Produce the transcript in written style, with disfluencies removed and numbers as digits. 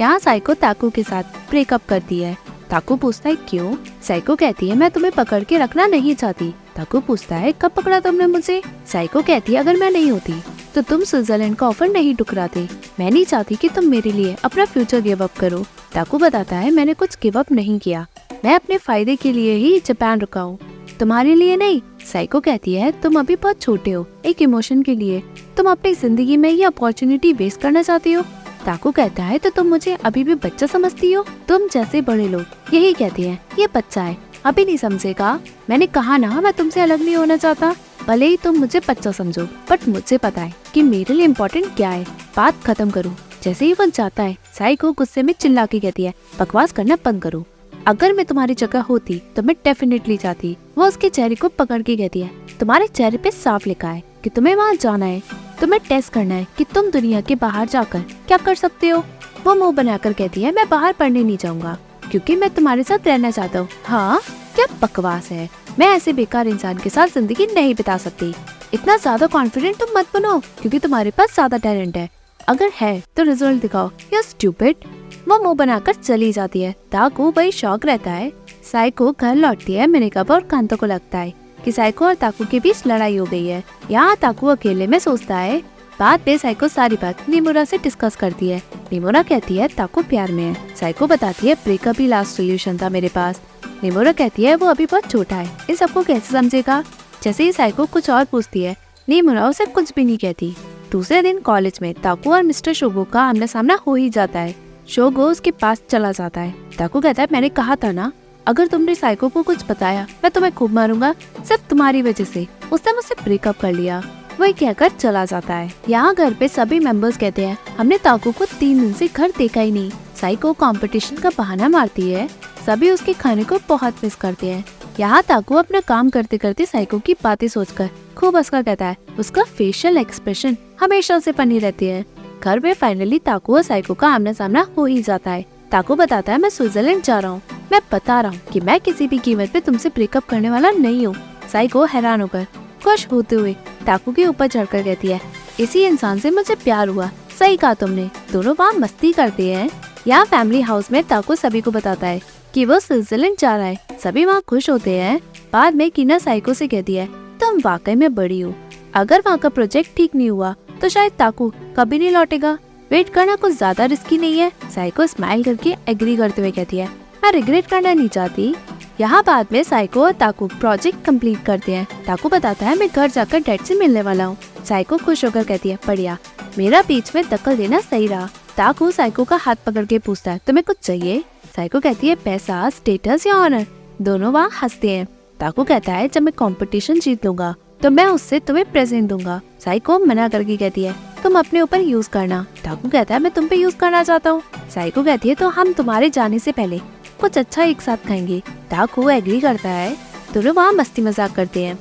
यहाँ साइको ताकू के साथ ब्रेकअप करती है। ताकू पूछता है क्यों? साइको कहती है मैं तुम्हें पकड़ के रखना नहीं चाहती। ताकू पूछता है कब पकड़ा तुमने मुझे? साइको कहती है अगर मैं नहीं होती तो तुम स्विट्जरलैंड का ऑफर नहीं ठुकराते। मैं नहीं चाहती कि तुम मेरे लिए अपना फ्यूचर गिव अप करो। ताकू बताता है मैंने कुछ गिव अप नहीं किया, मैं अपने फायदे के लिए ही जापान रुका हूँ, तुम्हारे लिए नहीं। साइको कहती है तुम अभी बहुत छोटे हो एक इमोशन के लिए, तुम अपनी जिंदगी में ये अपॉर्चुनिटी वेस्ट करना चाहती हो। ताकू कहता है तो तुम मुझे अभी भी बच्चा समझती हो? तुम जैसे बड़े लोग यही कहते हैं ये बच्चा है, अभी नहीं समझेगा। मैंने कहा ना मैं तुमसे अलग नहीं होना चाहता, भले ही तुम मुझे बच्चा समझो, बट मुझे पता है कि मेरे लिए इम्पोर्टेंट क्या है। बात खत्म करो। जैसे ही वो जाता है साइको गुस्से में चिल्ला के कहती है बकवास करना बंद करो, अगर मैं तुम्हारी जगह होती तो मैं डेफिनेटली जाती। वो उसके चेहरे को पकड़ के कहती है तुम्हारे चेहरे पे साफ लिखा है कि तुम्हें वहाँ जाना है, तुम्हें टेस्ट करना है कि तुम दुनिया के बाहर जाकर क्या कर सकते हो। वो मुंह बनाकर कहती है मैं बाहर पढ़ने नहीं जाऊंगा क्योंकि मैं तुम्हारे साथ रहना चाहता हूँ। हाँ क्या बकवास है, मैं ऐसे बेकार इंसान के साथ जिंदगी नहीं बिता सकती। इतना ज्यादा कॉन्फिडेंट तुम मत बनो क्योंकि तुम्हारे पास ज्यादा टैलेंट है, अगर है तो रिजल्ट दिखाओ या स्टूपिड। वो मुंह बनाकर चली जाती है। ताकू बड़ी शौक रहता है। साइको घर लौटती है। मिनिकप और कांतो को लगता है कि साइको और ताकू के बीच लड़ाई हो गई है। यहाँ ताकू अकेले में सोचता है। बाद में साइको सारी बात निमुरा से डिस्कस करती है। निमुरा कहती है ताकू प्यार में है। साइको बताती है ब्रेकअप ही लास्ट सोल्यूशन था मेरे पास। निमुरा कहती है वो अभी बहुत छोटा है, इन सबको कैसे समझेगा। जैसे ही साइको कुछ और पूछती है निमुरा उसे कुछ भी नहीं कहती। दूसरे दिन कॉलेज में ताकू और मिस्टर शोगो का आमना सामना हो ही जाता है। शोगो उसके पास चला जाता है। ताकू कहता है मैंने कहा था ना अगर तुमने साइको को कुछ बताया मैं तुम्हें खूब मारूंगा, सिर्फ तुम्हारी वजह से उसने मुझसे ब्रेकअप कर लिया। वही कहकर चला जाता है। यहाँ घर पे सभी मेंबर्स कहते हैं हमने ताकू को 3 दिन से घर देखा ही नहीं। साइको कंपटीशन का बहाना मारती है। सभी उसके खाने को बहुत मिस करते हैं। यहाँ ताकू अपना काम करते करते साइको की बातें सोचकर खूब हंसकर कहता है उसका फेशियल एक्सप्रेशन हमेशा से फनी रहती है। घर में फाइनली ताकू और साइको का आमना सामना हो ही जाता है। ताकू बताता है मैं स्विट्जरलैंड जा रहा हूँ, मैं बता रहा हूँ कि मैं किसी भी कीमत पे तुमसे ब्रेकअप करने वाला नहीं हूँ। साइको हैरान होकर खुश होते हुए ताकू के ऊपर चढ़कर कहती है इसी इंसान से मुझे प्यार हुआ। सही कहा तुमने। दोनों वहाँ मस्ती करते हैं। यहाँ फैमिली हाउस में ताकू सभी को बताता है कि वो स्विट्जरलैंड जा रहा है। सभी वहाँ खुश होते हैं। बाद में कीना साइको से कहती है तुम वाकई में बड़ी हो, अगर वहाँ का प्रोजेक्ट ठीक नहीं हुआ तो शायद ताकू कभी नहीं लौटेगा। वेट करना कुछ ज्यादा रिस्की नहीं है। साइको स्माइल करके एग्री करते हुए कहती है मैं रिग्रेट करना नहीं चाहती। यहाँ बाद में साइको और ताकू प्रोजेक्ट कंप्लीट करते हैं। ताकू बताता है मैं घर जाकर डैड से मिलने वाला हूँ। साइको खुश होकर कहती है बढ़िया, मेरा बीच में दखल देना सही रहा। ताकू साइको का हाथ पकड़ के पूछता है तुम्हें कुछ चाहिए? साइको कहती है पैसा, स्टेटस या ऑनर। दोनों वहाँ हंसते हैं। ताकू कहता है जब मैं कंपटीशन जीत लूंगा तो मैं उससे तुम्हें प्रेजेंट दूंगा। साइको मना करके कहती है तुम अपने ऊपर यूज करना। ताकू कहता है मैं तुम पे यूज करना चाहता हूँ। साइको कहती है तो हम तुम्हारे जाने से पहले कुछ अच्छा एक साथ खाएंगे। ताकू एग्री करता है। दोनों वहाँ मस्ती मजाक करते हैं।